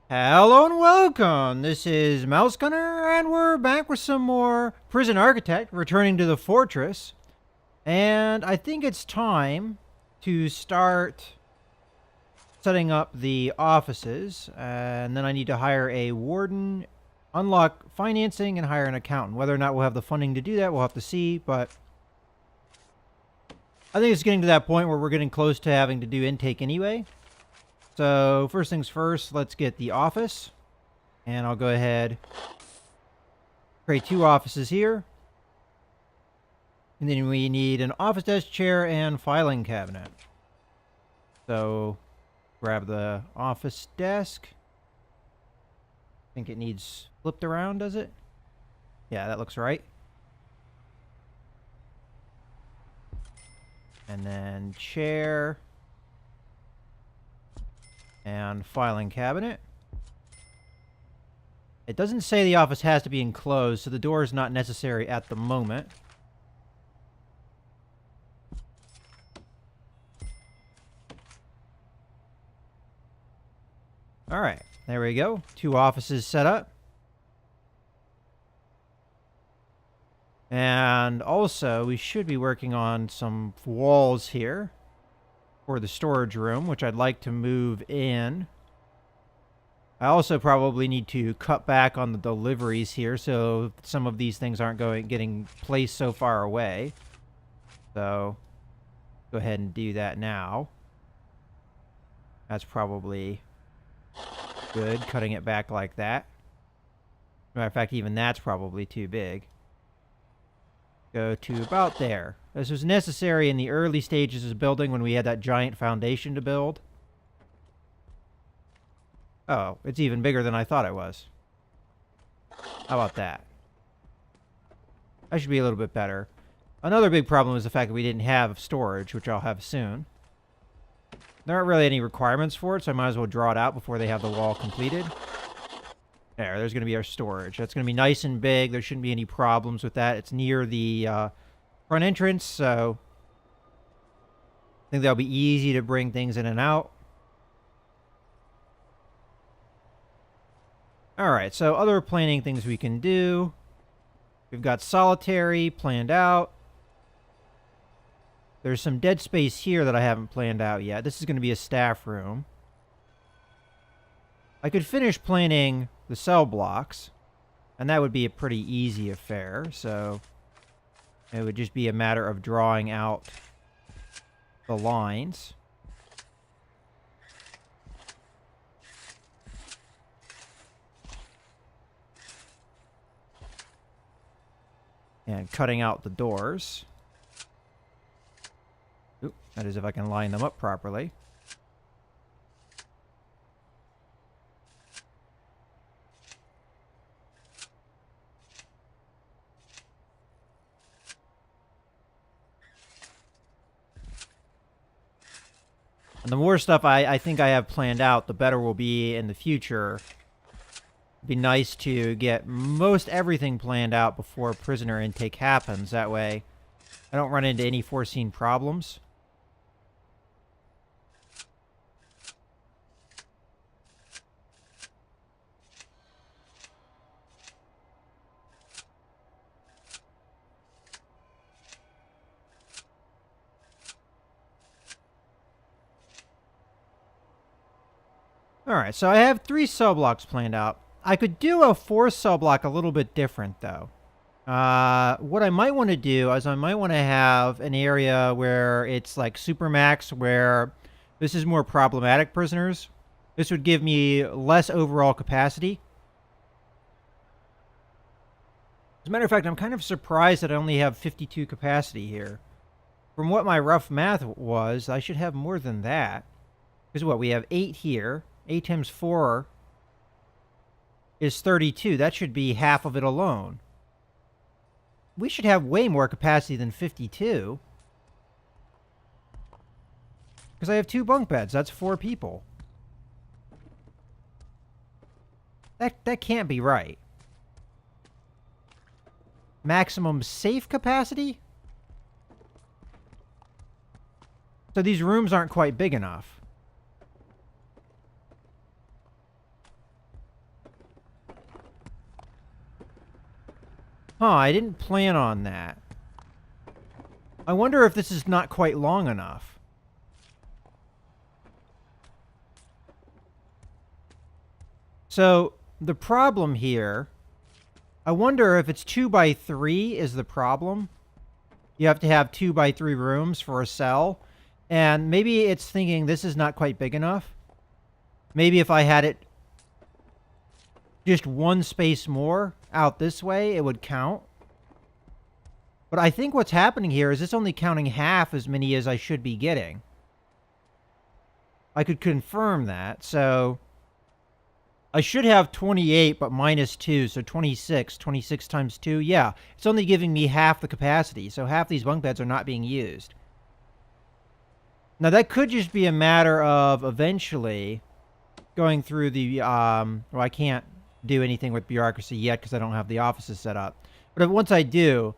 Hello and welcome. This is Mouse Gunner, and we're back with some more Prison Architect, returning to the fortress. And I think it's time to start setting up the offices. And then I need to hire a warden, unlock financing, and hire an accountant. Whether or not we'll have the funding to do that, we'll have to see. But I think it's getting to that point where we're getting close to having to do intake anyway. So first things first, let's get the office. And I'll go ahead, create 2 offices here. And then we need an office desk, chair, and filing cabinet. So grab the office desk. I think it needs flipped around, does it? Yeah, that looks right. And then chair and filing cabinet. It doesn't say the office has to be enclosed, so the door is not necessary at the moment. Alright, there we go. 2 offices set up. And also, we should be working on some walls here for the storage room, which I'd like to move in. I also probably need to cut back on the deliveries here, so some of these things aren't getting placed so far away. So, go ahead and do that now. That's probably good, cutting it back like that. Matter of fact, even that's probably too big. Go to about there. This was necessary in the early stages of building when we had that giant foundation to build. Oh, it's even bigger than I thought it was. How about that? That should be a little bit better. Another big problem is the fact that we didn't have storage, which I'll have soon. There aren't really any requirements for it, so I might as well draw it out before they have the wall completed. There's going to be our storage. That's going to be nice and big. There shouldn't be any problems with that. It's near the front entrance, so I think that'll be easy to bring things in and out. Alright, so other planning things we can do. We've got solitary planned out. There's some dead space here that I haven't planned out yet. This is going to be a staff room. I could finish planning the cell blocks, and that would be a pretty easy affair, so it would just be a matter of drawing out the lines. And cutting out the doors. Oop, that is if I can line them up properly. And the more stuff I think I have planned out, the better we'll be in the future. It'd be nice to get most everything planned out before prisoner intake happens. That way, I don't run into any foreseen problems. Alright, so I have 3 cell blocks planned out. I could do a 4th cell block a little bit different, though. What I might want to do is I might want to have an area where it's like Supermax, where this is more problematic prisoners. This would give me less overall capacity. As a matter of fact, I'm kind of surprised that I only have 52 capacity here. From what my rough math was, I should have more than that. Because what, we have 8 here. 8 times 4 is 32. That should be half of it alone. We should have way more capacity than 52. Because I have 2 bunk beds. That's 4 people. That can't be right. Maximum safe capacity? So these rooms aren't quite big enough. Huh, I didn't plan on that. I wonder if this is not quite long enough. So, the problem here, I wonder if it's 2 by 3 is the problem. You have to have 2 by 3 rooms for a cell. And maybe it's thinking this is not quite big enough. Maybe if I had it just one space more out this way, it would count. But I think what's happening here is it's only counting half as many as I should be getting. I could confirm that. So I should have 28, but minus 2, so 26. 26 times 2, yeah. It's only giving me half the capacity, so half these bunk beds are not being used. Now, that could just be a matter of eventually going through the, well, I can't do anything with bureaucracy yet because I don't have the offices set up. But once I do,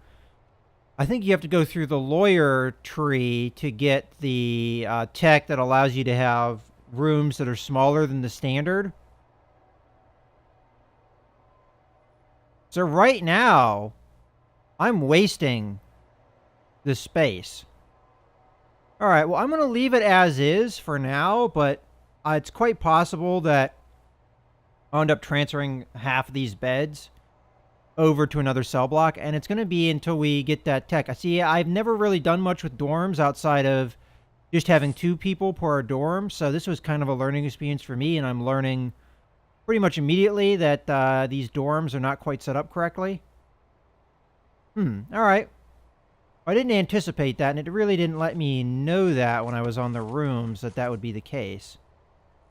I think you have to go through the lawyer tree to get the tech that allows you to have rooms that are smaller than the standard. So right now, I'm wasting the space. All right, well, I'm going to leave it as is for now, but it's quite possible that I'll end up transferring half of these beds over to another cell block, and it's going to be until we get that tech. I see, I've never really done much with dorms outside of just having 2 people per dorm, so this was kind of a learning experience for me, and I'm learning pretty much immediately that these dorms are not quite set up correctly. All right. I didn't anticipate that, and it really didn't let me know that when I was on the rooms that would be the case.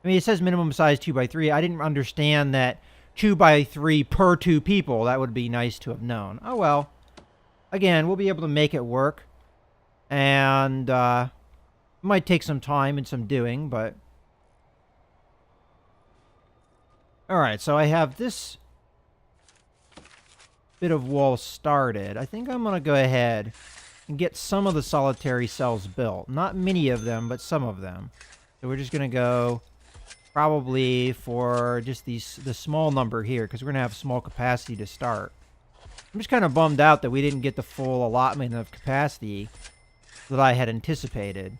I mean, it says minimum size 2 by 3. I didn't understand that 2 by 3 per 2 people. That would be nice to have known. Oh, well. Again, we'll be able to make it work. And it might take some time and some doing, but... Alright, so I have this bit of wall started. I think I'm going to go ahead and get some of the solitary cells built. Not many of them, but some of them. So we're just going to go probably for just the small number here, because we're going to have small capacity to start. I'm just kind of bummed out that we didn't get the full allotment of capacity that I had anticipated.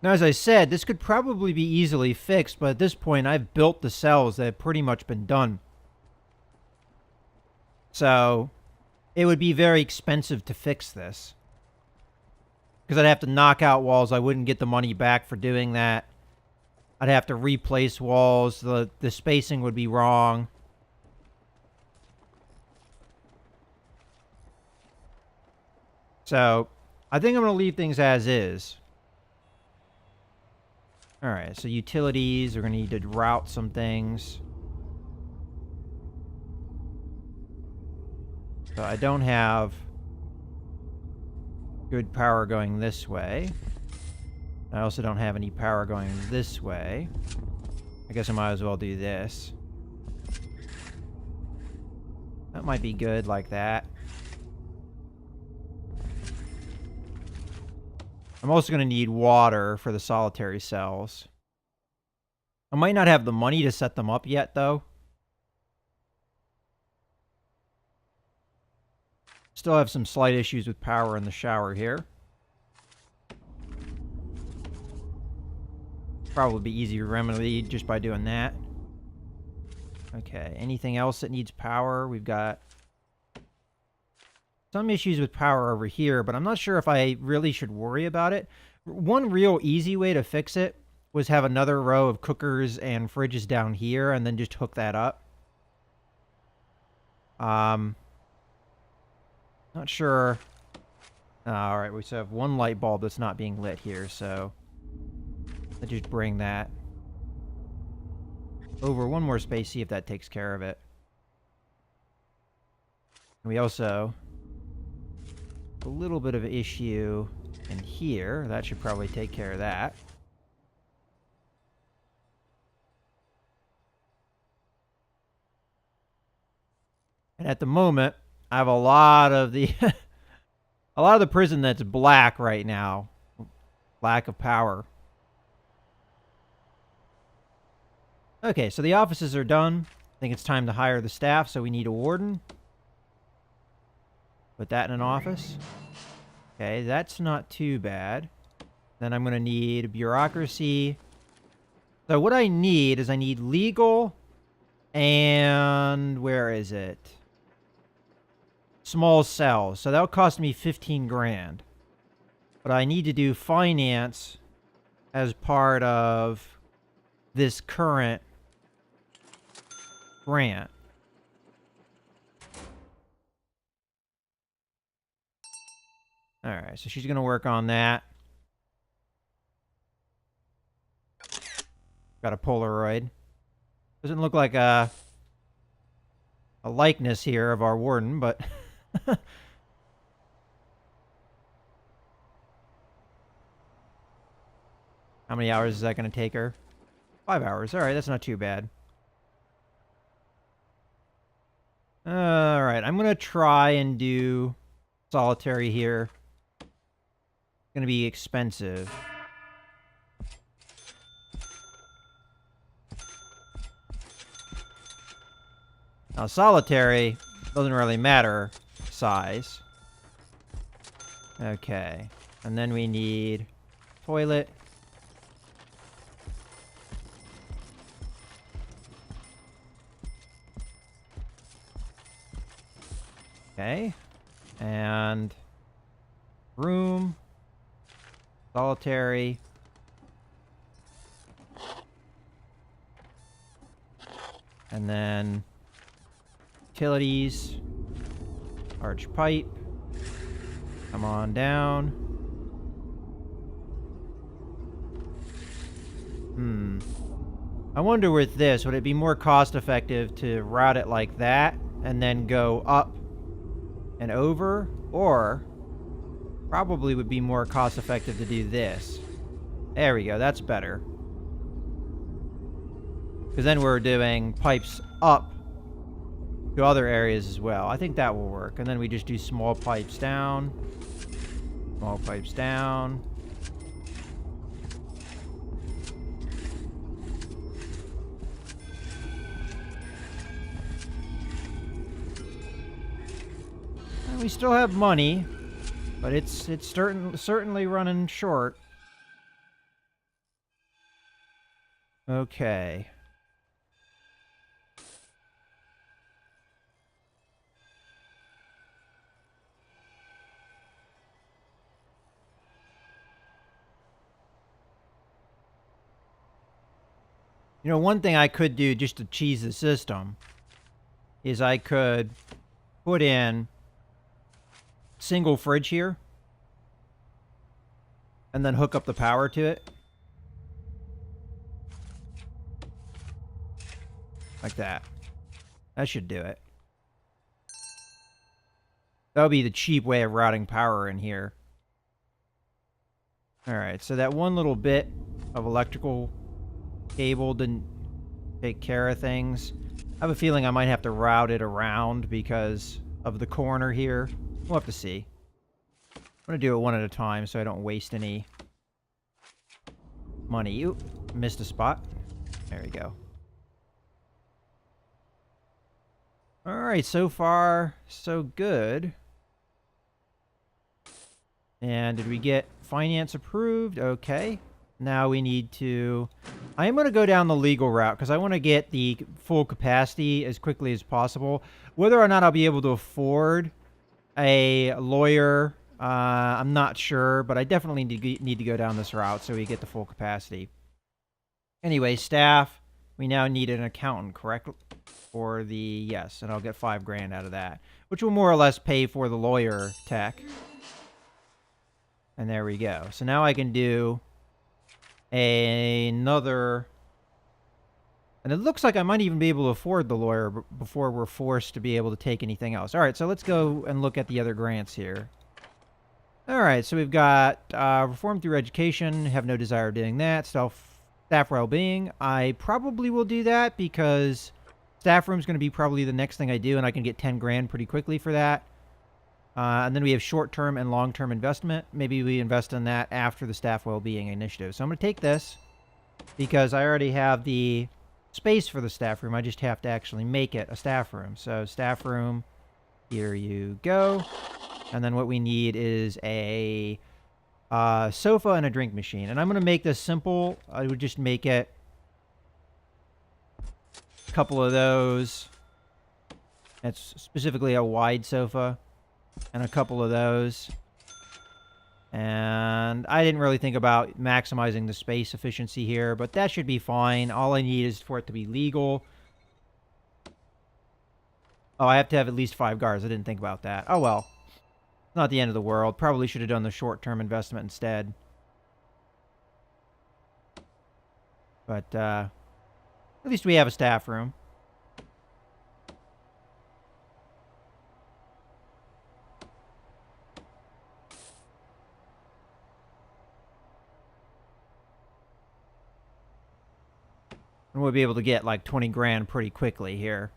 Now, as I said, this could probably be easily fixed, but at this point, I've built the cells that have pretty much been done. So, it would be very expensive to fix this. Because I'd have to knock out walls. I wouldn't get the money back for doing that. I'd have to replace walls. The spacing would be wrong. So, I think I'm going to leave things as is. Alright, so utilities, we're going to need to route some things. So I don't have good power going this way. I also don't have any power going this way. I guess I might as well do this. That might be good like that. I'm also going to need water for the solitary cells. I might not have the money to set them up yet, though. Still have some slight issues with power in the shower here. Probably be easy to remedy just by doing that. Okay, anything else that needs power? We've got some issues with power over here, but I'm not sure if I really should worry about it. One real easy way to fix it was have another row of cookers and fridges down here and then just hook that up. Not sure. Alright, we still have one light bulb that's not being lit here, so let's just bring that over one more space, see if that takes care of it. And we also a little bit of an issue in here. That should probably take care of that. And at the moment, I have a lot of the a lot of the prison that's black right now. Lack of power. Okay, so the offices are done. I think it's time to hire the staff, so we need a warden. Put that in an office. Okay, that's not too bad. Then I'm going to need bureaucracy. So what I need is I need legal and where is it? Small cells. So that'll cost me 15 grand. But I need to do finance as part of this current grant. Alright, so she's going to work on that. Got a Polaroid. Doesn't look like a likeness here of our warden, but... How many hours is that going to take her? 5 hours. Alright, that's not too bad. Alright, I'm going to try and do solitary here. It's going to be expensive. Now, solitary doesn't really matter size. Okay. And then we need toilet. Okay. And room. Solitary. And then utilities. Arch pipe. Come on down. I wonder with this, would it be more cost effective to route it like that and then go up and over, or probably would be more cost effective to do this. There we go, that's better. Because then we're doing pipes up to other areas as well. I think that will work. And then we just do small pipes down. Small pipes down. We still have money, but it's certainly running short. Okay. You know, one thing I could do just to cheese the system is I could put in single fridge here and then hook up the power to it like that. That should do it. That'll be the cheap way of routing power in here. Alright, so that one little bit of electrical cable didn't take care of things. I have a feeling I might have to route it around because of the corner here. We'll have to see. I'm going to do it one at a time so I don't waste any money. Oop, missed a spot. There we go. Alright, so far, so good. And did we get finance approved? Okay. Now we need to... I am going to go down the legal route because I want to get the full capacity as quickly as possible. Whether or not I'll be able to afford a lawyer, I'm not sure, but I definitely need to go down this route so we get the full capacity. Anyway, staff, we now need an accountant, correct? For the, yes, and I'll get 5 grand out of that, which will more or less pay for the lawyer tech. And there we go. So now I can do another... And it looks like I might even be able to afford the lawyer before we're forced to be able to take anything else. All right, so let's go and look at the other grants here. All right, so we've got reform through education. Have no desire of doing that. Staff well-being. I probably will do that because Staff room's going to be probably the next thing I do, and I can get 10 grand pretty quickly for that. And then we have short-term and long-term investment. Maybe we invest in that after the staff well-being initiative. So I'm going to take this because I already have the space for the staff room. I just have to actually make it a staff room. So staff room, here you go. And then what we need is a sofa and a drink machine. And I'm going to make this simple. I would just make it a couple of those. It's specifically a wide sofa. And a couple of those. And I didn't really think about maximizing the space efficiency here, but that should be fine. All I need is for it to be legal. Oh, I have to have at least 5 guards. I didn't think about that. Oh, well. Not the end of the world. Probably should have done the short-term investment instead. But, at least we have a staff room. And we'll be able to get like 20 grand pretty quickly here.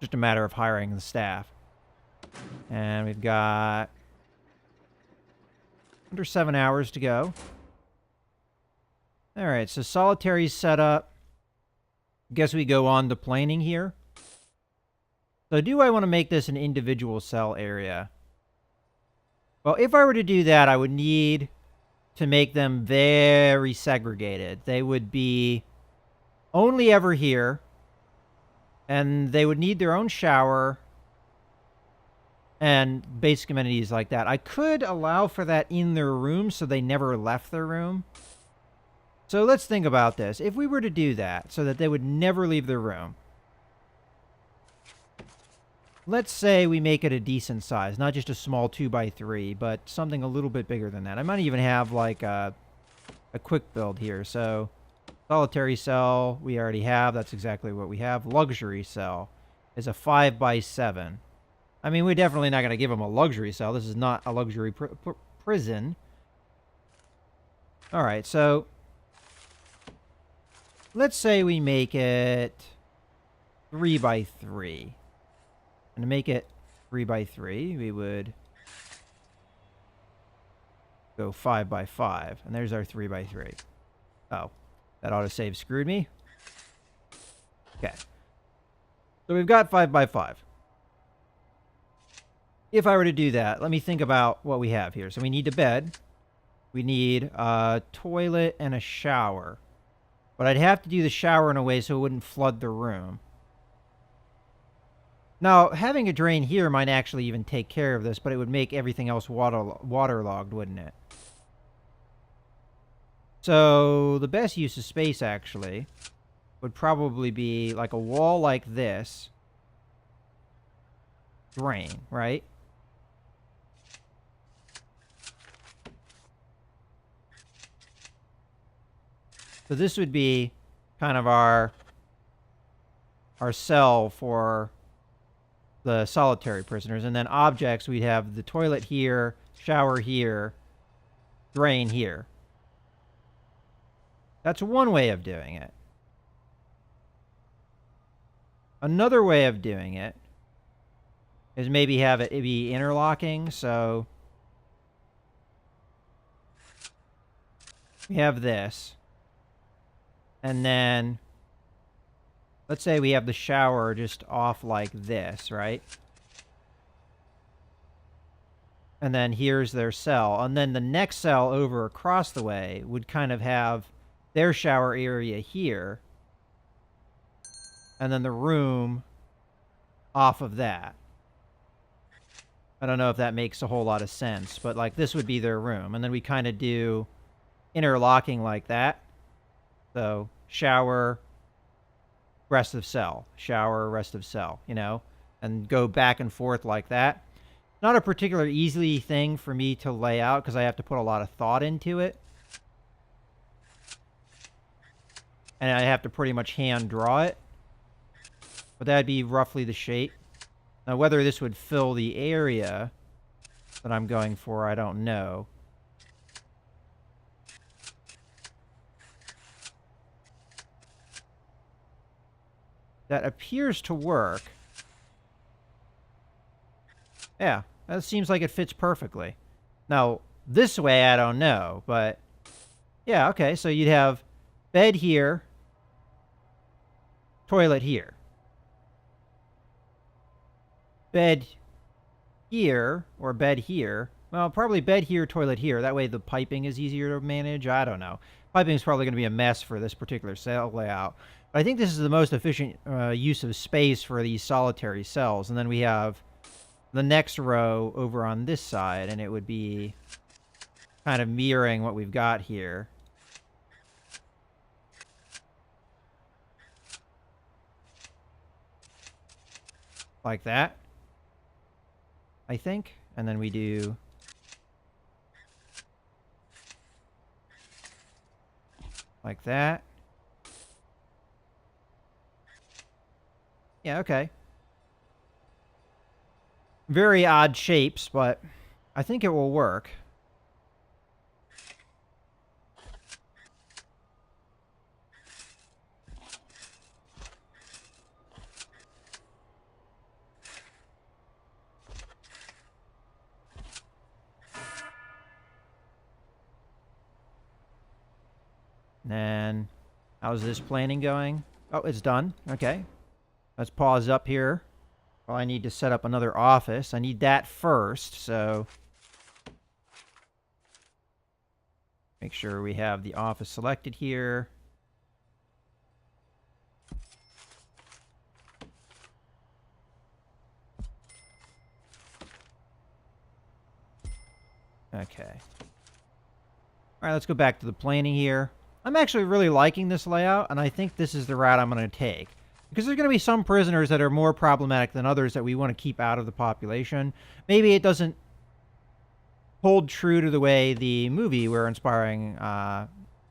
Just a matter of hiring the staff. And we've got under 7 hours to go. Alright, so solitary's set up. Guess we go on to planning here. So do I want to make this an individual cell area? Well, if I were to do that, I would need to make them very segregated. They would be only ever here, and they would need their own shower and basic amenities like that. I could allow for that in their room so they never left their room. So let's think about this. If we were to do that so that they would never leave their room, let's say we make it a decent size, not just a small 2x3, but something a little bit bigger than that. I might even have like a quick build here. So solitary cell, we already have. That's exactly what we have. Luxury cell is a 5x7. I mean, we're definitely not going to give them a luxury cell. This is not a luxury prison. All right, so let's say we make it 3x3. And to make it 3x3, we would go 5x5. And there's our 3x3. Oh. That autosave screwed me. Okay. So we've got 5x5. If I were to do that, let me think about what we have here. So we need a bed. We need a toilet and a shower. But I'd have to do the shower in a way so it wouldn't flood the room. Now, having a drain here might actually even take care of this, but it would make everything else waterlogged, wouldn't it? So, the best use of space, actually, would probably be like a wall like this. Drain, right? So this would be kind of our cell for the solitary prisoners. And then objects, we'd have the toilet here, shower here, drain here. That's one way of doing it. Another way of doing it is maybe have it be interlocking. So we have this. And then let's say we have the shower just off like this, right? And then here's their cell. And then the next cell over across the way would kind of have their shower area here. And then the room off of that. I don't know if that makes a whole lot of sense, but like this would be their room. And then we kind of do interlocking like that. So shower, rest of cell, shower, rest of cell, you know, and go back and forth like that. Not a particular easy thing for me to lay out because I have to put a lot of thought into it. And I have to pretty much hand draw it. But that'd be roughly the shape. Now, whether this would fill the area that I'm going for, I don't know. that appears to work. Yeah, that seems like it fits perfectly. Now, this way, I don't know, but yeah, okay, so you'd have bed here, toilet here. Bed here, or bed here. Well, probably bed here, toilet here. That way the piping is easier to manage. I don't know. Piping is probably going to be a mess for this particular cell layout. But I think this is the most efficient use of space for these solitary cells. And then we have the next row over on this side, and it would be kind of mirroring what we've got here. Like that, I think. And then we do like that. Yeah, okay. Very odd shapes, but I think it will work. And how's this planning going? Oh, it's done. Okay. Let's pause up here. Well, I need to set up another office. I need that first, so make sure we have the office selected here. Okay. All right, let's go back to the planning here. I'm actually really liking this layout, and I think this is the route I'm going to take. Because there's going to be some prisoners that are more problematic than others that we want to keep out of the population. Maybe it doesn't hold true to the way the movie we're inspiring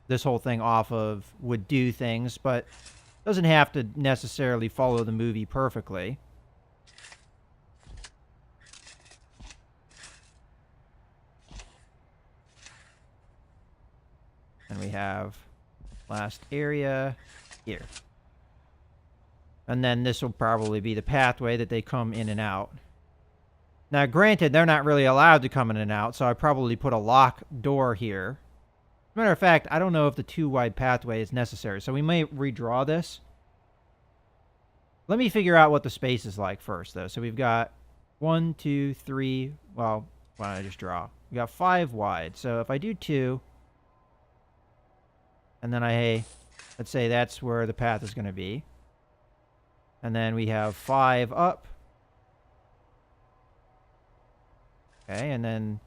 this whole thing off of would do things, but doesn't have to necessarily follow the movie perfectly. And we have last area here. And then this will probably be the pathway that they come in and out. Now, granted, they're not really allowed to come in and out, so I probably put a lock door here. As a matter of fact, I don't know if the 2-wide pathway is necessary, so we may redraw this. Let me figure out what the space is like first, though. So we've got 1, 2, 3. Well, why don't I just draw? We got 5 wide. So if I do 2, and then let's say that's where the path is going to be. And then we have 5 up. Okay, and then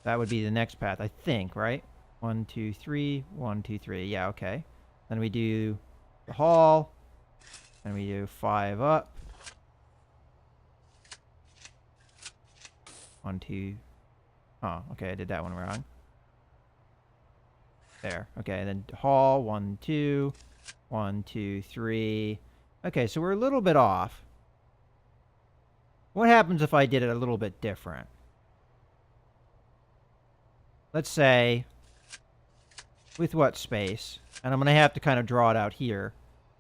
that would be the next path, I think, right? 1, 2, 3, 1, 2, 3. Yeah, okay. Then we do the hall. And we do 5 up. 1, 2. Oh, okay, I did that one wrong. There. Okay, and then hall, 1, 2. 1, 2, 3. Okay, so we're a little bit off. What happens if I did it a little bit different? Let's say, with what space? And I'm going to have to kind of draw it out here.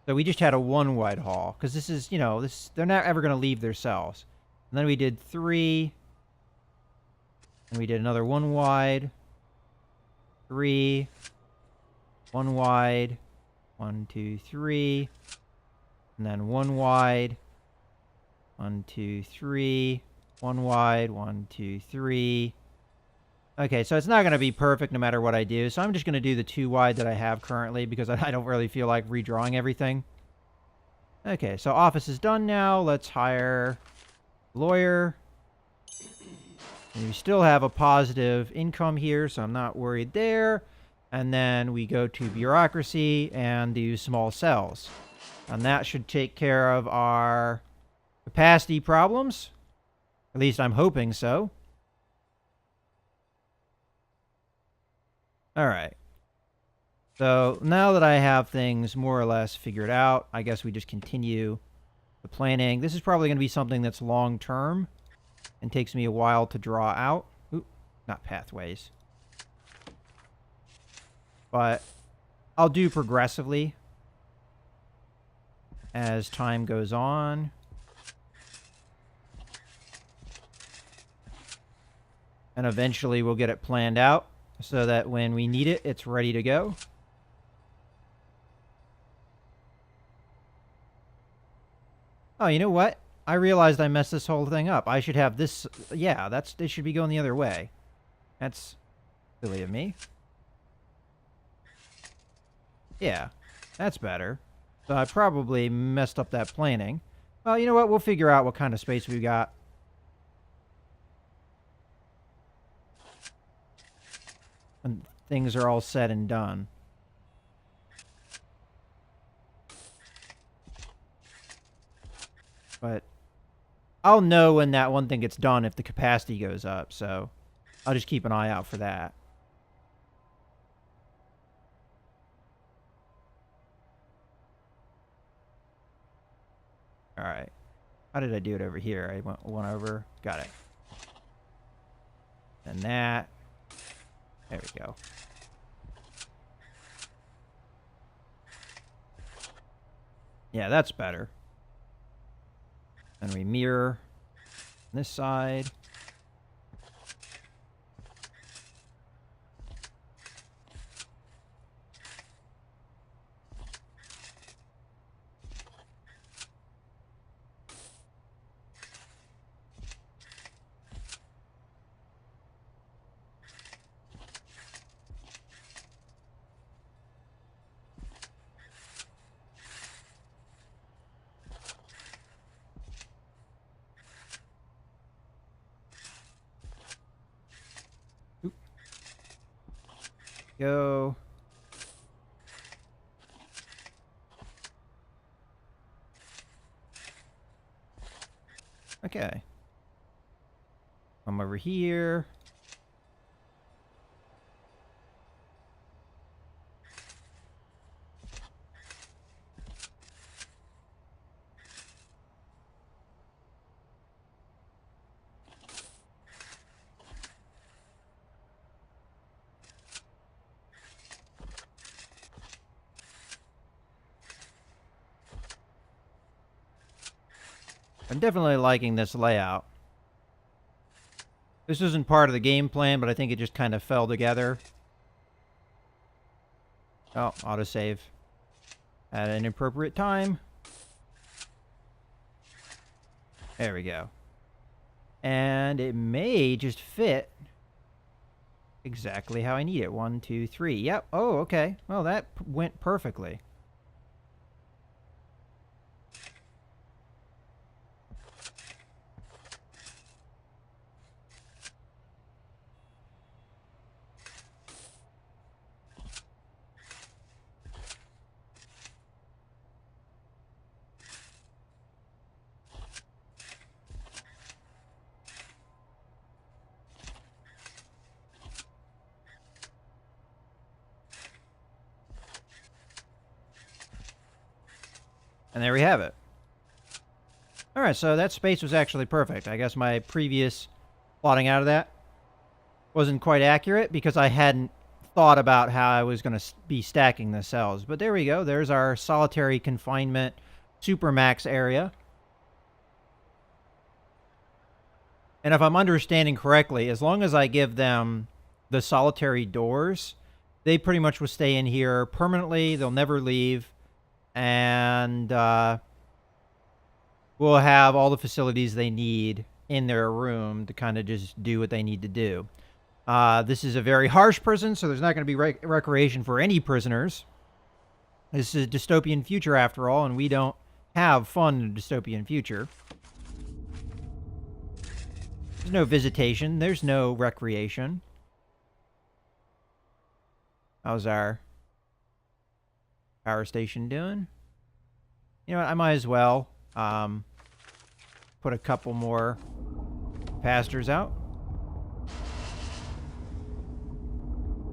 So we just had a 1-wide hall. Because this is, you know, they're not ever going to leave their cells. And then we did 3. And we did another 1 wide. 3. 1 wide. 1, 2, 3. And then 1 wide. 1, 2, 3. 1 wide. 1, 2, 3. Okay, so it's not going to be perfect no matter what I do. So I'm just going to do the 2 wide that I have currently because I don't really feel like redrawing everything. Okay, so office is done now. Let's hire lawyer. And we still have a positive income here, so I'm not worried there. And then we go to bureaucracy and do small cells. And that should take care of our capacity problems. At least I'm hoping so. All right. So now that I have things more or less figured out, I guess we just continue the planning. This is probably going to be something that's long-term and takes me a while to draw out. Ooh, not pathways. But I'll do progressively. as time goes on. And eventually we'll get it planned out so that when we need it, it's ready to go. Oh, you know what? I realized I messed this whole thing up. I should have this... Yeah, it should be going the other way. That's silly of me. Yeah, that's better. So I probably messed up that planning. Well, you know what? We'll figure out what kind of space we got. When things are all said and done. But I'll know when that one thing gets done if the capacity goes up, so I'll just keep an eye out for that. Alright. How did I do it over here? I went one over. Got it. And that. There we go. Yeah, that's better. And we mirror this side. Go. Okay. Come over here. I'm definitely liking this layout. This isn't part of the game plan, but I think it just kind of fell together. Oh, autosave. At an appropriate time. There we go. And it may just fit exactly how I need it. 1, 2, 3. Yep. Oh, okay. Well, that went perfectly. And there we have it. Alright, so that space was actually perfect. I guess my previous plotting out of that wasn't quite accurate because I hadn't thought about how I was going to be stacking the cells. But there we go. There's our solitary confinement supermax area. And if I'm understanding correctly, as long as I give them the solitary doors, they pretty much will stay in here permanently. They'll never leave. And we'll have all the facilities they need in their room to kind of just do what they need to do. This is a very harsh prison, so there's not going to be recreation for any prisoners. This is a dystopian future, after all, and we don't have fun in a dystopian future. There's no visitation. There's no recreation. How's our power station doing? You know what? I might as well put a couple more capacitors out.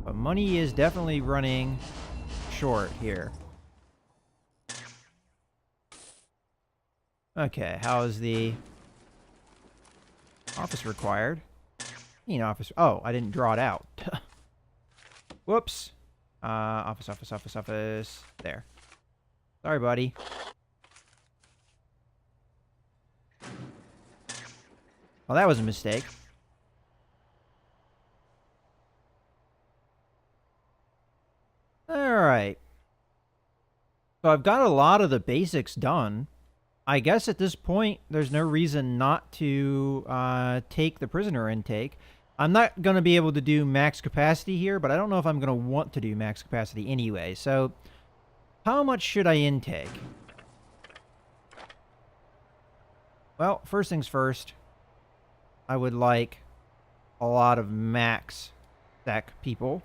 But money is definitely running short here. Okay, how is the office required? Office. Oh, I didn't draw it out. Whoops. Office. There. Sorry, buddy. Well, that was a mistake. Alright. So I've got a lot of the basics done. I guess at this point, there's no reason not to take the prisoner intake. I'm not going to be able to do max capacity here, but I don't know if I'm going to want to do max capacity anyway. So how much should I intake? Well, first things first, I would like a lot of max sec people.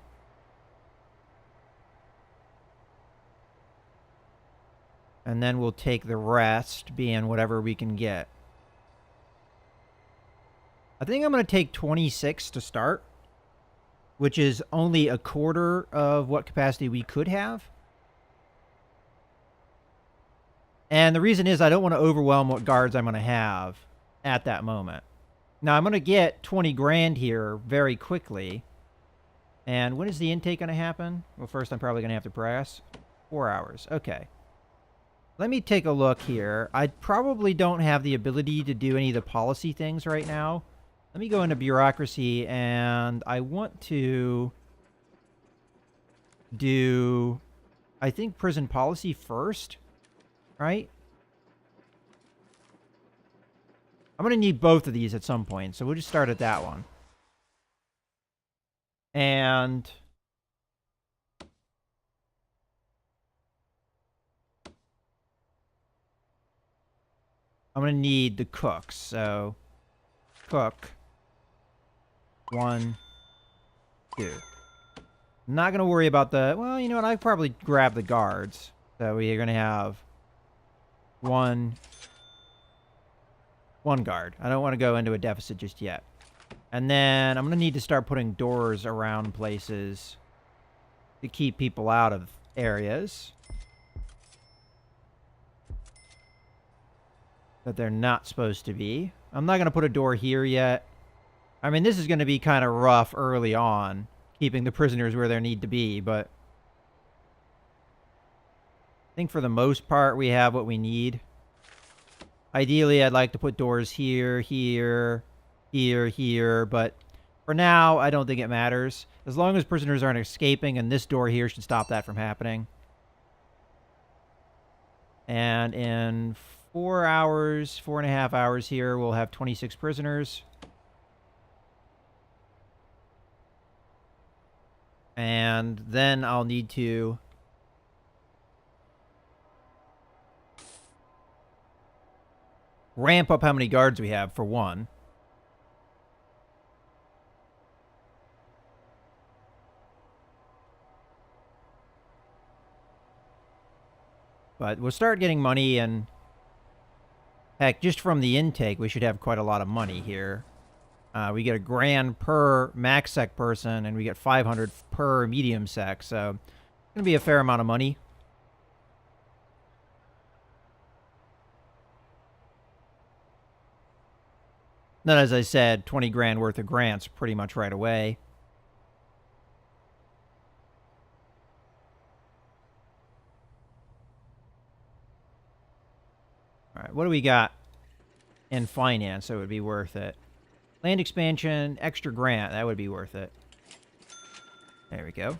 And then we'll take the rest, being whatever we can get. I think I'm going to take 26 to start, which is only a quarter of what capacity we could have. And the reason is I don't want to overwhelm what guards I'm going to have at that moment. Now, I'm going to get 20 grand here very quickly. And when is the intake going to happen? Well, first I'm probably going to have to press 4 hours. Okay. Let me take a look here. I probably don't have the ability to do any of the policy things right now. Let me go into bureaucracy, and I want to do, I think, prison policy first, right? I'm going to need both of these at some point, so we'll just start at that one. And I'm going to need the cooks, so cook 1, 2. I'm not going to worry about the, well, you know what, I'd probably grab the guards. So we are going to have one guard. I don't want to go into a deficit just yet. And then I'm going to need to start putting doors around places to keep people out of areas that they're not supposed to be. I'm not going to put a door here yet. I mean, this is going to be kind of rough early on, keeping the prisoners where they need to be, but I think for the most part we have what we need. Ideally, I'd like to put doors here, here, here, here, but for now, I don't think it matters. As long as prisoners aren't escaping, and this door here should stop that from happening. And in 4 hours, 4.5 hours here, we'll have 26 prisoners. And then I'll need to ramp up how many guards we have, for one. But we'll start getting money, and heck, just from the intake, we should have quite a lot of money here. We get $1,000 per max sec person, and we get 500 per medium sec, so it's going to be a fair amount of money. Then, as I said, 20 grand worth of grants pretty much right away. All right, what do we got in finance that would be worth it? Land expansion, extra grant, that would be worth it. There we go.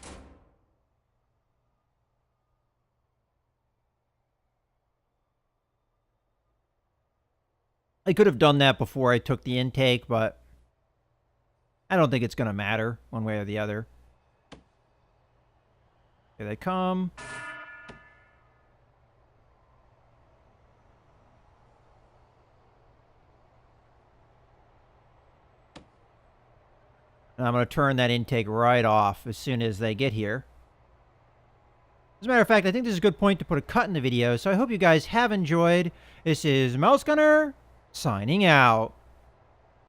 I could have done that before I took the intake, but I don't think it's going to matter one way or the other. Here they come. And I'm going to turn that intake right off as soon as they get here. As a matter of fact, I think this is a good point to put a cut in the video, so I hope you guys have enjoyed. This is Mouse Gunner, signing out.